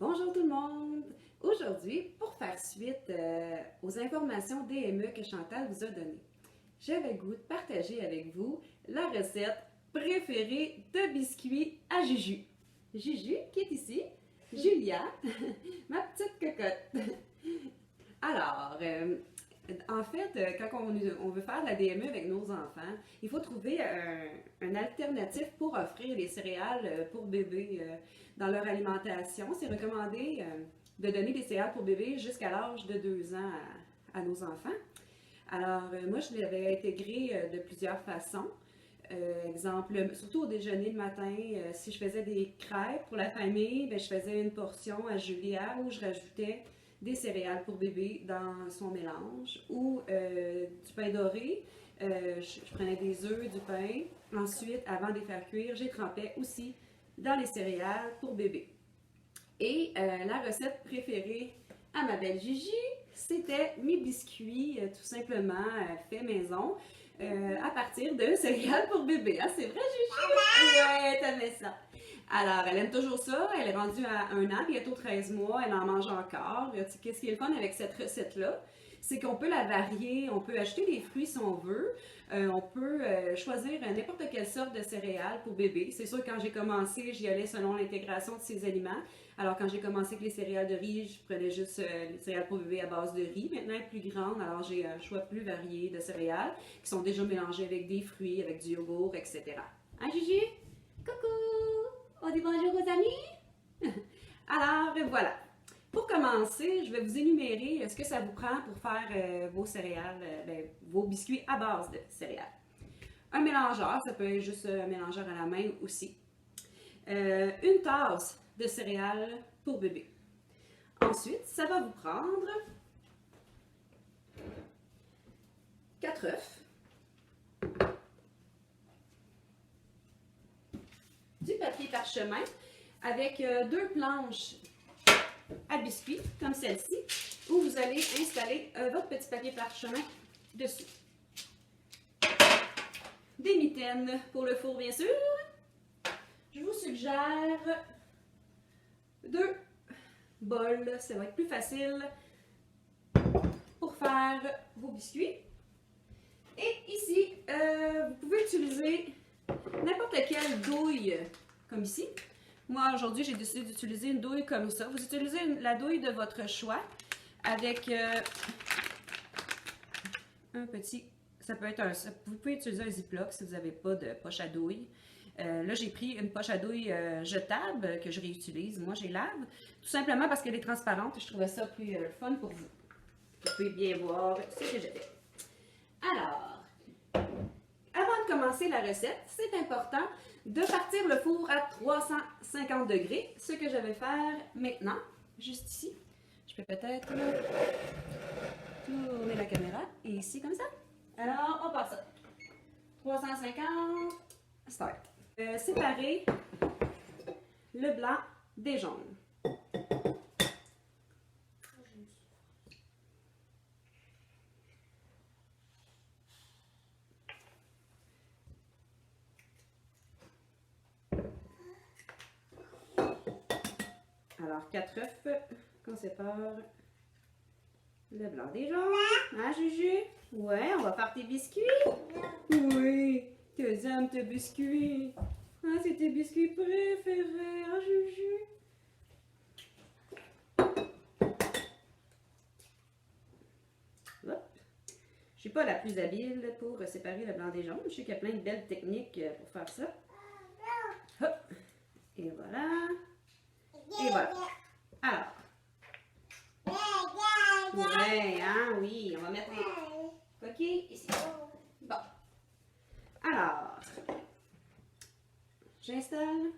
Bonjour tout le monde! Aujourd'hui, pour faire suite aux informations DME que Chantal vous a données, j'avais le goût de partager avec vous la recette préférée de biscuits à Juju. Juju, qui est ici, Julia, ma petite cocotte. Alors, en fait, quand on veut faire de la DME avec nos enfants, il faut trouver un alternatif pour offrir les céréales pour bébés dans leur alimentation. C'est recommandé de donner des céréales pour bébés jusqu'à l'âge de 2 ans à nos enfants. Alors, moi, je l'avais intégré de plusieurs façons. Exemple, surtout au déjeuner le matin, si je faisais des crêpes pour la famille, ben, je faisais une portion à Julia où je rajoutais des céréales pour bébé dans son mélange ou du pain doré. Je prenais des œufs, du pain. Ensuite, avant de les faire cuire, j'ai trempais aussi dans les céréales pour bébé. Et la recette préférée à ma belle Gigi, c'était mes biscuits tout simplement faits maison à partir de céréales pour bébé. Ah, c'est vrai, Gigi? Ouais, t'aimais ça. Alors, elle aime toujours ça. Elle est rendue à 1 an, bientôt 13 mois. Elle en mange encore. Qu'est-ce qui est le fun avec cette recette-là? C'est qu'on peut la varier, on peut acheter des fruits si on veut, on peut choisir n'importe quelle sorte de céréales pour bébé. C'est sûr, quand j'ai commencé, j'y allais selon l'intégration de ces aliments. Alors, quand j'ai commencé avec les céréales de riz, je prenais juste les céréales pour bébé à base de riz. Maintenant, elle est plus grande, alors j'ai un choix plus varié de céréales qui sont déjà mélangées avec des fruits, avec du yogourt, etc. Hein, Gigi? Coucou! On dit bonjour aux amis? Alors, voilà. Pour commencer, je vais vous énumérer ce que ça vous prend pour faire vos céréales, vos biscuits à base de céréales. Un mélangeur, ça peut être juste un mélangeur à la main aussi. Une tasse de céréales pour bébé. Ensuite, ça va vous prendre 4 œufs, du papier parchemin avec 2 planches à biscuits, comme celle-ci, où vous allez installer votre petit papier parchemin dessus. Des mitaines pour le four, bien sûr. Je vous suggère 2 bols, ça va être plus facile pour faire vos biscuits. Et ici, vous pouvez utiliser n'importe quelle douille, comme ici. Moi, aujourd'hui, j'ai décidé d'utiliser une douille comme ça. Vous utilisez la douille de votre choix avec un petit... Ça peut être vous pouvez utiliser un Ziploc si vous n'avez pas de poche à douille. Là, j'ai pris une poche à douille jetable que je réutilise. Moi, j'ai lave. Tout simplement parce qu'elle est transparente et je trouvais ça plus fun pour vous. Vous pouvez bien voir ce que j'ai fait. Alors, avant de commencer la recette, c'est important de partir le four à 350 degrés, ce que je vais faire maintenant, juste ici. Je peux peut-être tourner la caméra et ici comme ça. Alors, on passe ça. 350, start. Séparer le blanc des jaunes. Alors, 4 œufs qu'on sépare le blanc des jaunes. Hein, Juju? Ouais, on va faire tes biscuits. Oui, tu aimes tes biscuits. Ah, c'est tes biscuits préférés, hein, Juju? Hop. Je suis pas la plus habile pour séparer le blanc des jaunes. Je sais qu'il y a plein de belles techniques pour faire ça. Hop. Et voilà. Et voilà. Alors. Ouais, hein, oui. On va mettre les coquilles ici. Bon. Alors. J'installe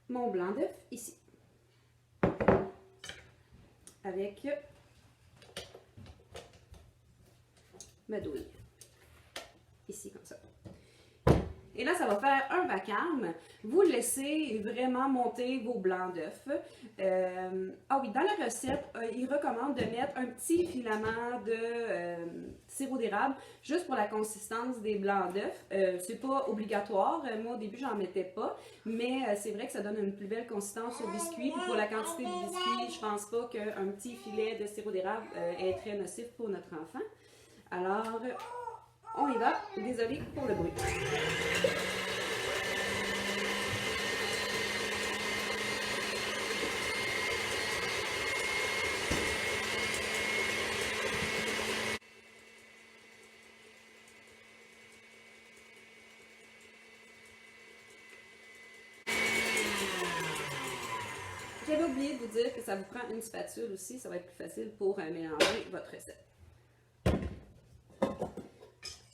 mon blanc d'œuf ici. Avec ma douille. Ici, comme ça. Et là, ça va faire un vacarme. Vous laissez vraiment monter vos blancs d'œufs. Ah oui, dans la recette, il recommande de mettre un petit filament de sirop d'érable juste pour la consistance des blancs d'œufs. C'est pas obligatoire. Moi, au début, j'en mettais pas. Mais c'est vrai que ça donne une plus belle consistance au biscuit. Puis pour la quantité de biscuits, je pense pas qu'un petit filet de sirop d'érable est très nocif pour notre enfant. Alors, on y va. Désolée pour le bruit. J'avais oublié de vous dire que ça vous prend une spatule aussi, ça va être plus facile pour mélanger votre recette.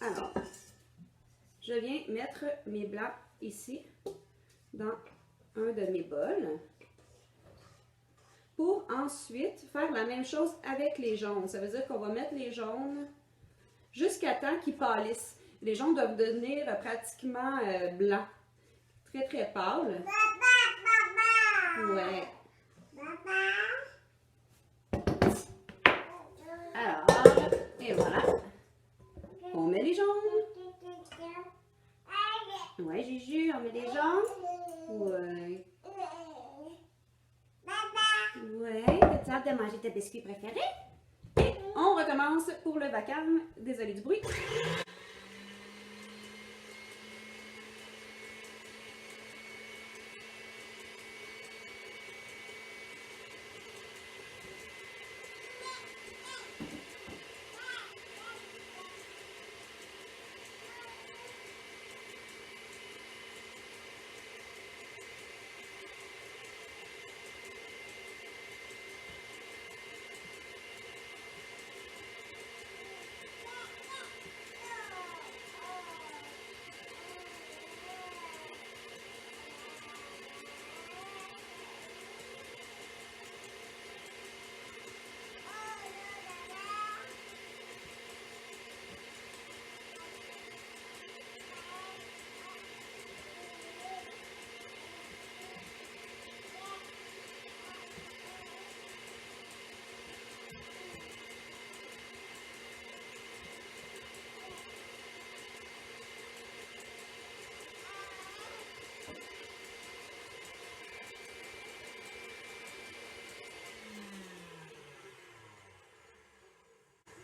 Alors, je viens mettre mes blancs ici, dans un de mes bols, pour ensuite faire la même chose avec les jaunes. Ça veut dire qu'on va mettre les jaunes jusqu'à temps qu'ils pâlissent. Les jaunes doivent devenir pratiquement blancs, très très pâles. Ouais. Alors, et voilà. On met les jaunes. Ouais, Juju, on met les jaunes. Ouais. Ouais, t'as hâte de manger tes biscuits préférés? Et on recommence pour le vacarme. Désolée du bruit.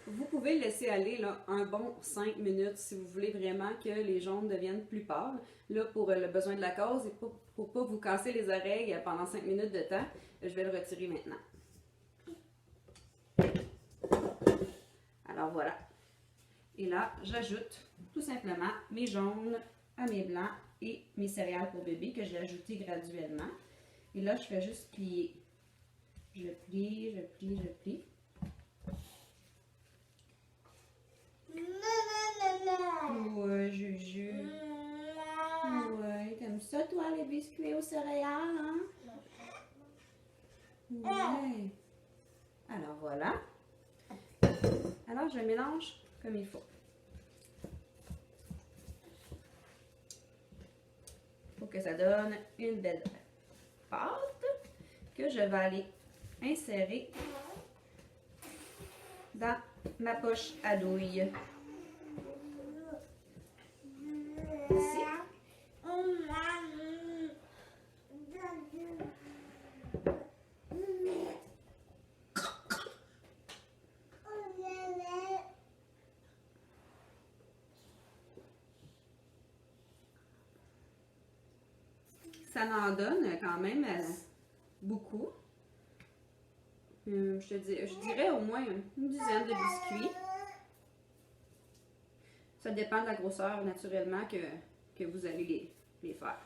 Vous pouvez le laisser aller là, un bon 5 minutes si vous voulez vraiment que les jaunes deviennent plus pâles. Là, pour le besoin de la cause et pour ne pas vous casser les oreilles pendant 5 minutes de temps, je vais le retirer maintenant. Alors voilà. Et là, j'ajoute tout simplement mes jaunes à mes blancs et mes céréales pour bébé que j'ai ajouté graduellement. Et là, je fais juste plier. Je plie, je plie, je plie. Ouais, Juju. Ouais, t'aimes ça, toi, les biscuits aux céréales, hein? Ouais. Alors, voilà. Alors, je mélange comme il faut. Pour que ça donne une belle pâte que je vais aller insérer dans ma poche à douille. Ici. Ça en donne quand même beaucoup. Je dirais au moins une dizaine de biscuits. Ça dépend de la grosseur naturellement que vous allez les faire.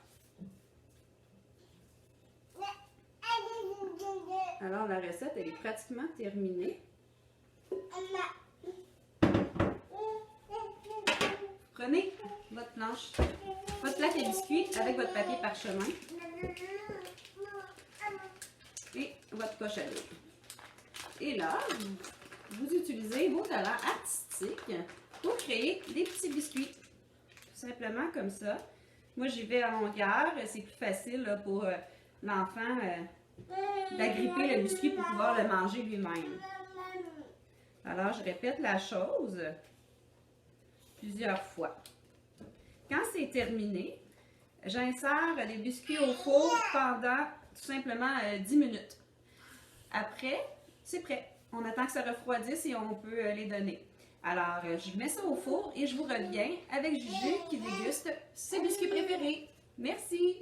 Alors la recette, elle est pratiquement terminée. Prenez votre planche, votre plaque à biscuits avec votre papier parchemin et votre poche à l'eau. Et là, vous utilisez vos talents artistiques pour créer des petits biscuits. Tout simplement comme ça. Moi, j'y vais à longueur. C'est plus facile là, pour l'enfant d'agripper le biscuit pour pouvoir le manger lui-même. Alors, je répète la chose plusieurs fois. Quand c'est terminé, j'insère les biscuits au four pendant tout simplement 10 minutes. Après, c'est prêt. On attend que ça refroidisse et on peut les donner. Alors, je mets ça au four et je vous reviens avec Juju qui déguste ses biscuits préférés. Merci!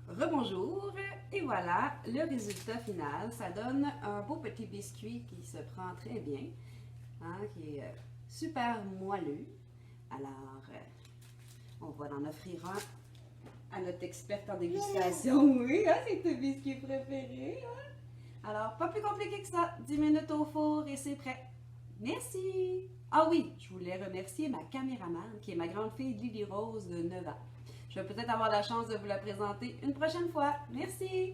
Rebonjour! Et voilà, le résultat final. Ça donne un beau petit biscuit qui se prend très bien, hein, qui est super moelleux. Alors, on va en offrir un à notre experte en dégustation. Oui, hein, c'est ton biscuit préféré. Hein? Alors, pas plus compliqué que ça. 10 minutes au four et c'est prêt. Merci! Ah oui, je voulais remercier ma caméraman, qui est ma grande fille Lily Rose de 9 ans. Je vais peut-être avoir la chance de vous la présenter une prochaine fois. Merci!